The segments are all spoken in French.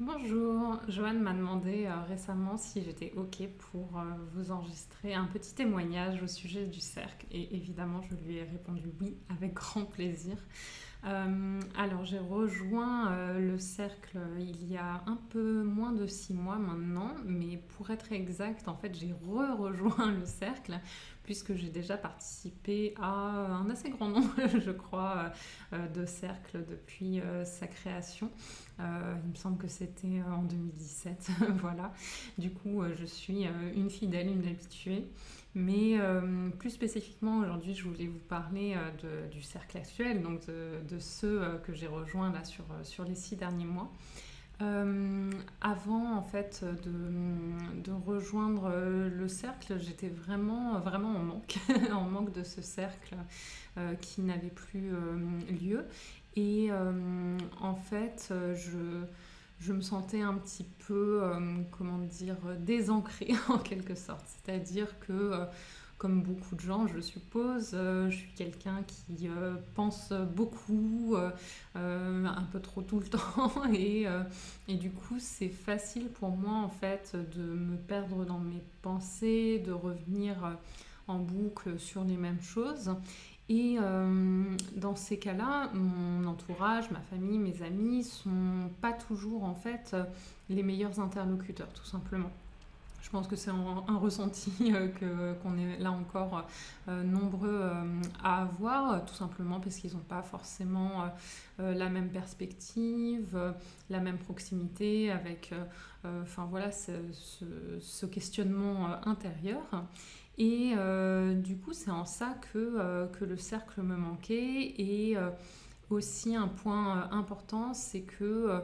Bonjour, Joanne m'a demandé récemment si j'étais OK pour vous enregistrer un petit témoignage au sujet du cercle et évidemment je lui ai répondu oui avec grand plaisir. Alors j'ai rejoint le cercle il y a un peu moins de 6 mois maintenant, mais pour être exact, en fait j'ai rejoint le cercle puisque j'ai déjà participé à un assez grand nombre, je crois, de cercles depuis sa création. Il me semble que c'était en 2017, voilà. Du coup, je suis une fidèle, une habituée. Mais plus spécifiquement, aujourd'hui, je voulais vous parler du cercle actuel, donc de ceux que j'ai rejoints là sur les 6 derniers mois. Avant en fait de rejoindre le cercle, j'étais vraiment en manque, en manque de ce cercle qui n'avait plus lieu. Et en fait, je me sentais un petit peu, comment dire, désancrée en quelque sorte. C'est-à-dire que, comme beaucoup de gens, je suppose, je suis quelqu'un qui pense beaucoup, un peu trop tout le temps, et du coup, c'est facile pour moi en fait de me perdre dans mes pensées, de revenir en boucle sur les mêmes choses. Et dans ces cas-là, mon entourage, ma famille, mes amis sont pas toujours en fait les meilleurs interlocuteurs, tout simplement. Je pense que c'est un ressenti qu'on est là encore nombreux à avoir, tout simplement parce qu'ils n'ont pas forcément la même perspective, la même proximité avec enfin voilà, ce questionnement intérieur. Et du coup, c'est en ça que le cercle me manquait. Et aussi, un point important, c'est que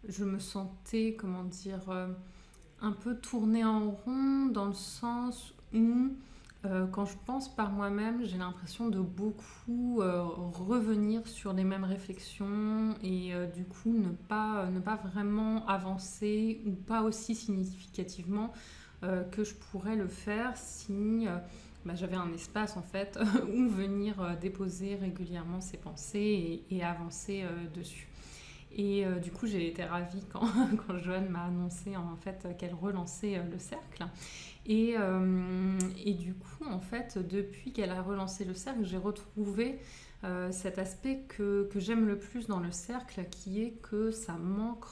je me sentais, comment dire, un peu tournée en rond dans le sens où, quand je pense par moi-même, j'ai l'impression de beaucoup revenir sur les mêmes réflexions et du coup ne pas vraiment avancer ou pas aussi significativement que je pourrais le faire si j'avais un espace en fait où venir déposer régulièrement ses pensées et avancer dessus. Et du coup, j'ai été ravie quand, quand Joanne m'a annoncé en fait qu'elle relançait le cercle. Et du coup, en fait, depuis qu'elle a relancé le cercle, j'ai retrouvé cet aspect que j'aime le plus dans le cercle, qui est que ça manque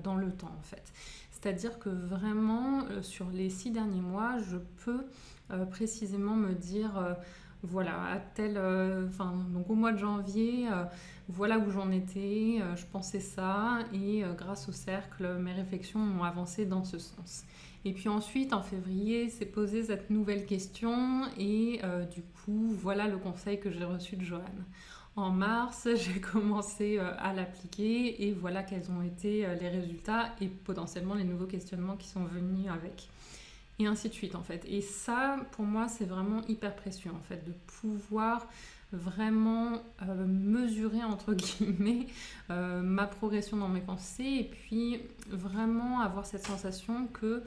dans le temps, en fait. C'est-à-dire que vraiment, sur les 6 derniers mois, je peux précisément me dire, voilà, à tel, donc au mois de janvier, voilà où j'en étais, je pensais ça, et grâce au cercle, mes réflexions ont avancé dans ce sens. Et puis ensuite, en février, s'est posée cette nouvelle question, et du coup, voilà le conseil que j'ai reçu de Joanne. En mars, j'ai commencé à l'appliquer, et voilà quels ont été les résultats et potentiellement les nouveaux questionnements qui sont venus avec. Et ainsi de suite en fait. Et ça, pour moi, c'est vraiment hyper précieux en fait, de pouvoir vraiment mesurer entre guillemets ma progression dans mes pensées et puis vraiment avoir cette sensation que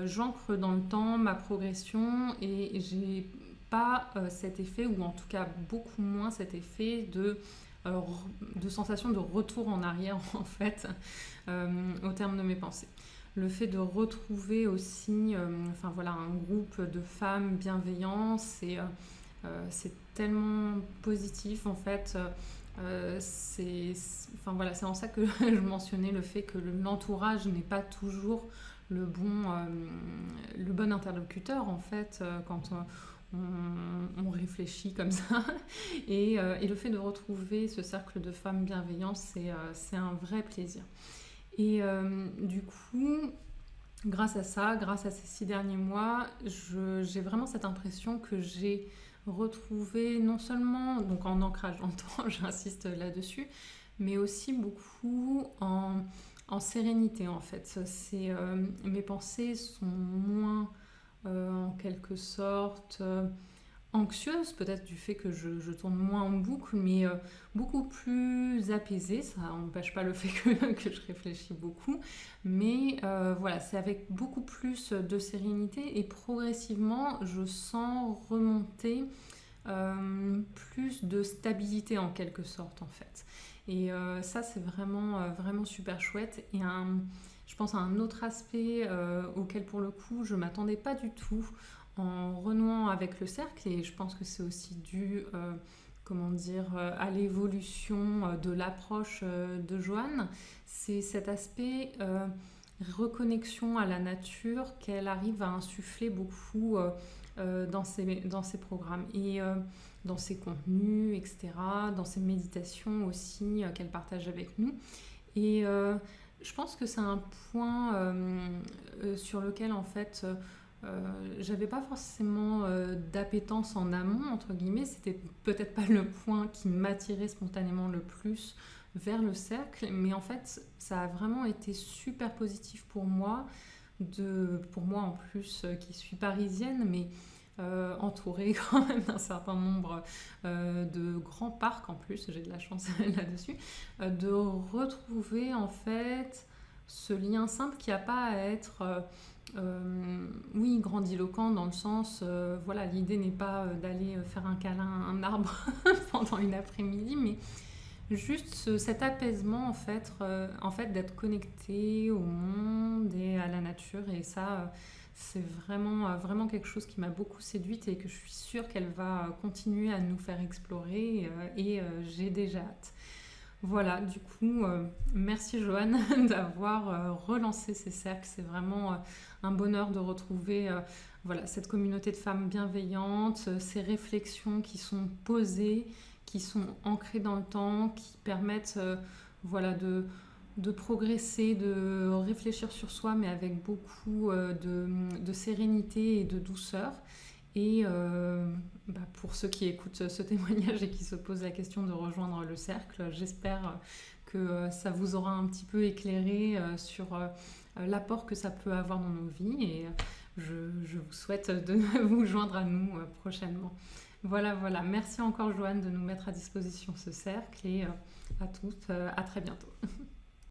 j'ancre dans le temps ma progression et j'ai pas cet effet, ou en tout cas beaucoup moins cet effet euh, de sensation de retour en arrière en fait au terme de mes pensées. Le fait de retrouver aussi enfin voilà, un groupe de femmes bienveillantes, c'est tellement positif en fait. Enfin, voilà, c'est en ça que je mentionnais le fait que l'entourage n'est pas toujours le bon interlocuteur en fait quand on réfléchit comme ça. Et le fait de retrouver ce cercle de femmes bienveillantes, c'est un vrai plaisir. Et du coup, grâce à ça, grâce à ces 6 derniers mois, j'ai vraiment cette impression que j'ai retrouvé non seulement donc en ancrage dans le temps, j'insiste là-dessus, mais aussi beaucoup en sérénité en fait. Mes pensées sont moins en quelque sorte anxieuse, peut-être du fait que je tourne moins en boucle, mais beaucoup plus apaisée. Ça n'empêche pas le fait que je réfléchis beaucoup, mais voilà, c'est avec beaucoup plus de sérénité et progressivement, je sens remonter plus de stabilité en quelque sorte en fait. Et ça, c'est vraiment super chouette et je pense à un autre aspect auquel pour le coup je ne m'attendais pas du tout en renouant avec le cercle, et je pense que c'est aussi dû comment dire, à l'évolution de l'approche de Joanne, c'est cet aspect reconnexion à la nature qu'elle arrive à insuffler beaucoup dans ses programmes et dans ses contenus, etc., dans ses méditations aussi qu'elle partage avec nous. Et je pense que c'est un point sur lequel en fait j'avais pas forcément d'appétence en amont, entre guillemets. C'était peut-être pas le point qui m'attirait spontanément le plus vers le cercle, mais en fait ça a vraiment été super positif pour moi en plus qui suis parisienne, mais entourée quand même d'un certain nombre de grands parcs en plus, j'ai de la chance là-dessus, de retrouver en fait ce lien simple qui n'a pas à être oui, grandiloquent dans le sens, voilà, l'idée n'est pas d'aller faire un câlin à un arbre pendant une après-midi, mais juste cet apaisement en fait d'être connecté au monde et à la nature, et ça c'est vraiment, vraiment quelque chose qui m'a beaucoup séduite et que je suis sûre qu'elle va continuer à nous faire explorer et j'ai déjà hâte. Voilà, du coup, merci Joanne d'avoir relancé ces cercles. C'est vraiment un bonheur de retrouver voilà, cette communauté de femmes bienveillantes, ces réflexions qui sont posées, qui sont ancrées dans le temps, qui permettent voilà, de progresser, de réfléchir sur soi, mais avec beaucoup de sérénité et de douceur. Et pour ceux qui écoutent ce témoignage et qui se posent la question de rejoindre le cercle, j'espère que ça vous aura un petit peu éclairé sur l'apport que ça peut avoir dans nos vies. Et je vous souhaite de vous joindre à nous prochainement. Voilà, voilà. Merci encore Joanne de nous mettre à disposition ce cercle, et à toutes, à très bientôt.